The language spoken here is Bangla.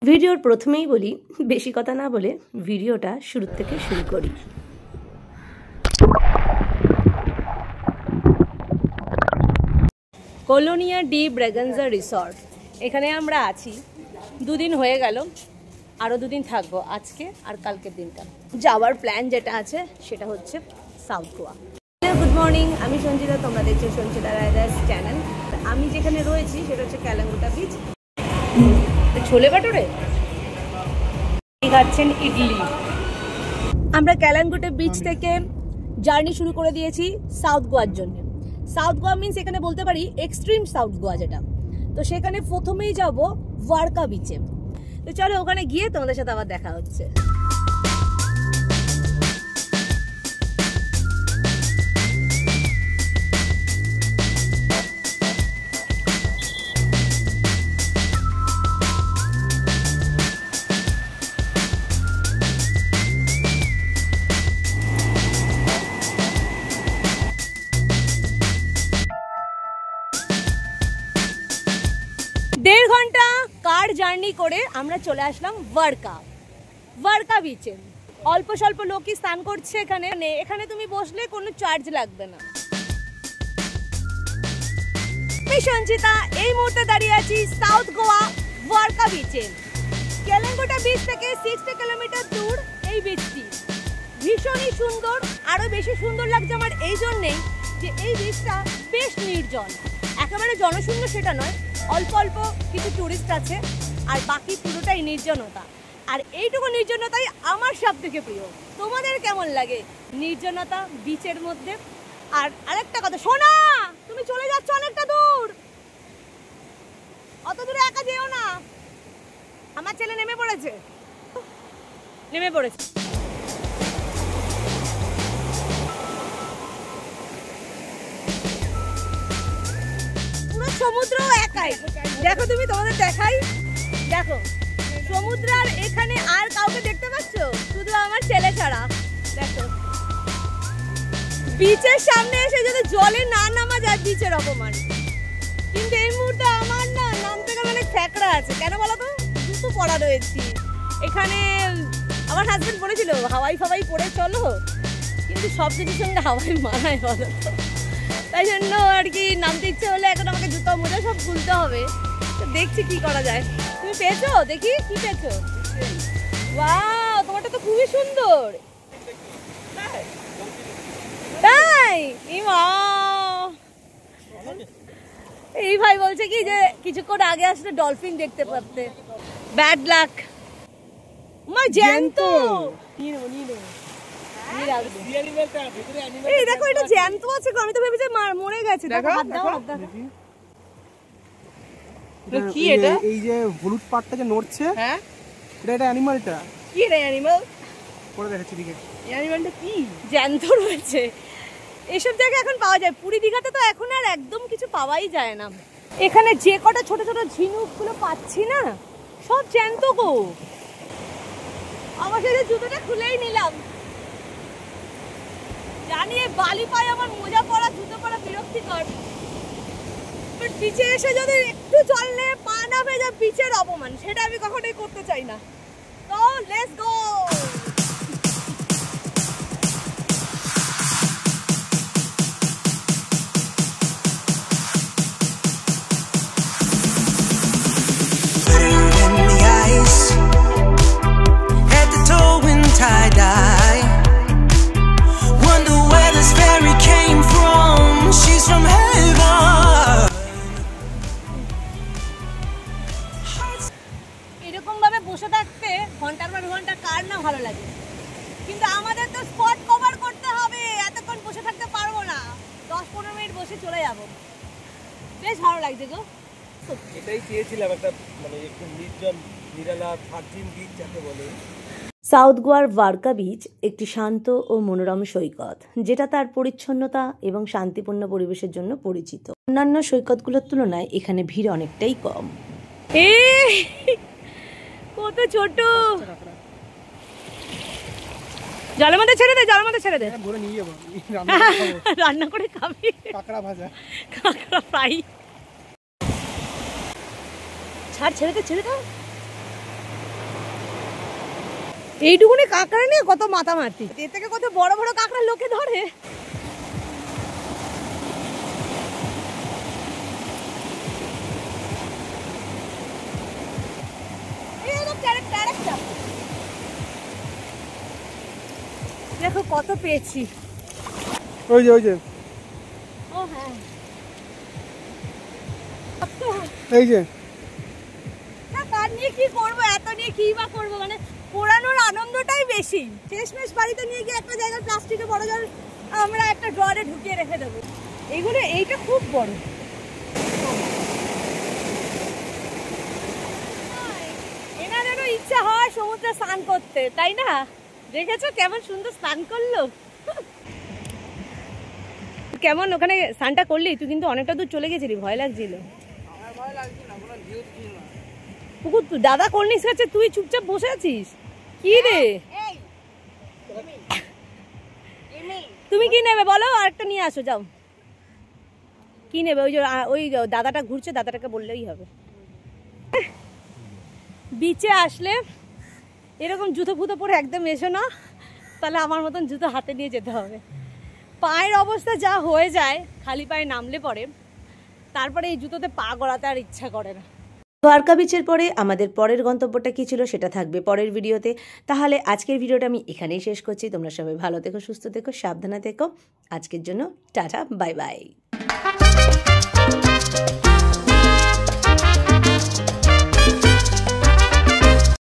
ভিডিওর প্রথমেই বলি, বেশি কথা না বলে ভিডিওটা শুরু থেকে শুরু করি। কলোনিয়া ডি ব্রেগানজা রিসর্ট, এখানে আমরা আছি। দুদিন হয়ে গেল, আরও দুদিন থাকবো, আজকে আর কালকের দিনটা। যাওয়ার প্ল্যান যেটা আছে সেটা হচ্ছে সাউথ গোয়া। গুড মর্নিং, আমি সঞ্চিতা, তোমরা দেখছো সঞ্চিতা রায়দাস চ্যানেল। আমি যেখানে রয়েছি সেটা হচ্ছে কালাঙ্গুটা বিচ। ছোলে ভাটুরে খাচ্ছেন ইডলি। আমরা কালাঙ্গুটা বিচ থেকে জার্নি শুরু করে দিয়েছি সাউথ গোয়ার জন্য। সাউথ গোয়া মিন্স এখানে বলতে পারি এক্সট্রিম সাউথ গোয়া যেটা। তো সেখানে প্রথমেই যাব ওয়ার্কা বিচে। তো চলো ওখানে গিয়ে তোমাদের সাথে আবার দেখা হচ্ছে। দেড় ঘন্টা কার জার্নি করে আমরা চলে আসলাম ওয়ার্কা বিচে। অল্প স্বল্প লোকই স্নান করছে এখানে। এখানে তুমি বসলে কোনো চার্জ লাগবে না। আমি সঞ্চিতা এই মুহূর্তে দাঁড়িয়ে আছি সাউথ গোয়া ওয়ার্কা বিচে। কালাঙ্গুটা বিচ থেকে 60 কিলোমিটার দূর এই বিচটি। ভীষণই সুন্দর। আরো বেশি সুন্দর লাগছে আমার এই জন্যেই যে এই বিচটা বেশ নির্জন। একেবারে জনশূন্য সেটা নয়, অল্প অল্প কিছু টুরিস্ট আছে, আর বাকি পুরোটাই নির্জনতা। আর এইটুকু নির্জনতাই আমার সব থেকে প্রিয়। তোমাদের কেমন লাগে নির্জনতা বিচের মধ্যে? আর আরেকটা কথা, শোনা, তুমি চলে যাচ্ছ অনেকটা দূর, অত দূরে একা যেও না। আমার ছেলে নেমে পড়েছে। পুরো সমুদ্র একাই। দেখো তুমি, তোমাদের দেখাই, দেখো সমুদ্র। আর এখানে আর কাউকে দেখতে পাচ্ছ? শুধু আমার ছেলে ছাড়া। দেখো বিচের সামনে এসে যদি জলে না নামা যায় বিচের অপমান। কিন্তু এই মুহূর্তে আমার না নামতে গেলে অনেক ফ্যাকড়া আছে। কেন বলো তো? জুতো পরা রয়েছি এখানে। আমার হাজবেন্ড বলেছিল হাওয়াই ফাওয়াই পরে চলো, কিন্তু সব কিছুর সঙ্গে হাওয়াই মানায় বলো তো। তাই জন্য আর কি নামতে ইচ্ছে হলে এখন আমাকে জুতো মোজা সব খুলতে হবে। তো দেখছি কি করা যায়। তুমি পেয়েছো? দেখি কি পেয়েছো। ওয়াও, তোমারটা তো খুবই সুন্দর। তাই এই ভাই বলছে কি যে কিছুক্ষণ আগে আসলে ডলফিন দেখতে পারতে। Bad luck. মা জ্যান্ত। এই দেখো, এটা জ্যান্ত আছে। আমি তো ভেবেছি মরে গেছে। দেখো হাত দাও, হাত দাও। কি এটা? এই যে হলুদ পাটটা যে নড়ছে, হ্যাঁ এটা অ্যানিমালটা। কি রে অ্যানিমাল? পরে দেখাচ্ছি দিকে। অ্যানিমালটা কি? জ্যান্ত রয়েছে। এসব জায়গায় এখন পাওয়া যায়। পুরী দীঘাতে তো এখন আর একদম কিছু পাওয়াই যায় না। এখানে যে কটা ছোট ছোট ঝিনুকগুলো পাচ্ছি না, সব জ্যান্ত গো। আমার সাথে জুতোটা খুলেই নিলাম। জানি বালি পায়ে আমার মোজা পরা জুতো পরা বিরক্তিকর। বিচে এসে যদি একটু চললে পা না ভেজা বিচের অপমান, সেটা আমি কখনোই করতে চাই না। তো লেটস গো। এরকম ভাবে বসে থাকতে ঘন্টার পর ঘন্টা কার না ভালো লাগে, কিন্তু আমাদের তো স্পট কভার করতে হবে। এতক্ষণ বসে থাকতে পারবো না। 10-15 মিনিট বসে চলে যাব। বেশ ভালো লাগছে গো। এটাই চেয়েছিলাম, একটা মানে একটু নির্জন নিরালা ভার্জিন বিচ যাকে বলে। সাউথ গোয়ার ওয়ার্কা বিচ একটি শান্ত ও মনোরম সৈকত, যেটা তার পরিচ্ছন্নতা এবং শান্তিপূর্ণ পরিবেশের জন্য পরিচিত। অন্যান্য সৈকতগুলোর তুলনায় এখানে ভিড় অনেকটাই কম। কত ছোট। জলের মধ্যে ছেড়ে দে, জলের মধ্যে ছেড়ে দে। রান্না করে খাবি? কাঁকড়া ভাজা, কাঁকড়া ফ্রাই। ছাড়, ছেড়ে দে, ছেড়ে দাও। এইটুকুনি কাঁকড়া নিয়ে কত মাতামাতি, এর থেকে কত বড় বড় কাঁকড়া লোকে ধরে। দেখো কত পেয়েছি। ওই যে ওই যে ও হ্যাঁ, এই যে কার নিয়ে কি করবো, এত নিয়ে কি বা করবো, মানে পোড়ানোর আনন্দটাই বেশি। শেষমেশ বাড়িতে নিয়ে গিয়ে একটা জায়গায় প্লাস্টিকে বড় জল আমরা একটা ড্রয়ারে ঢুকিয়ে রেখে দেবো। এইগুলো, এইটা খুব বড়। এনাদেরও ইচ্ছা হয় সমুদ্রে স্নান করতে, তাই না? দেখেছো কেমন সুন্দর স্নান করলো। কেমন ওখানে স্নানটা করলি? তুই কিন্তু অনেকটা দূর চলে গেছিলি, ভয় লাগছিল। পুকুর তুই দাদা কর্নিস কাছে, তুই চুপচাপ বসে আছিস কি রে? তুমি কি নেবে বলো, আরেকটা নিয়ে আসো যাও। কি নেবে? ওই দাদাটা ঘুরছে, দাদাটাকে বললেই হবে। বিচে আসলে এরকম জুতো ফুতো পরে একদম এসো না, তাহলে আমার মতন জুতো হাতে নিয়ে যেতে হবে। পায়ের অবস্থা যা হয়ে যায় খালি পায়ে নামলে পরে, তারপরে এই জুতোতে পা গড়াতে আর ইচ্ছা করে না। ওয়ার্কা বিচের পরে আমাদের পরের গন্তব্যটা কী ছিল সেটা থাকবে পরের ভিডিওতে। তাহলে আজকের ভিডিওটা আমি এখানেই শেষ করছি। তোমরা সবাই ভালো থেকো, সুস্থ থেকো, সাবধানে থেকো। আজকের জন্য টাটা, বাই বাই।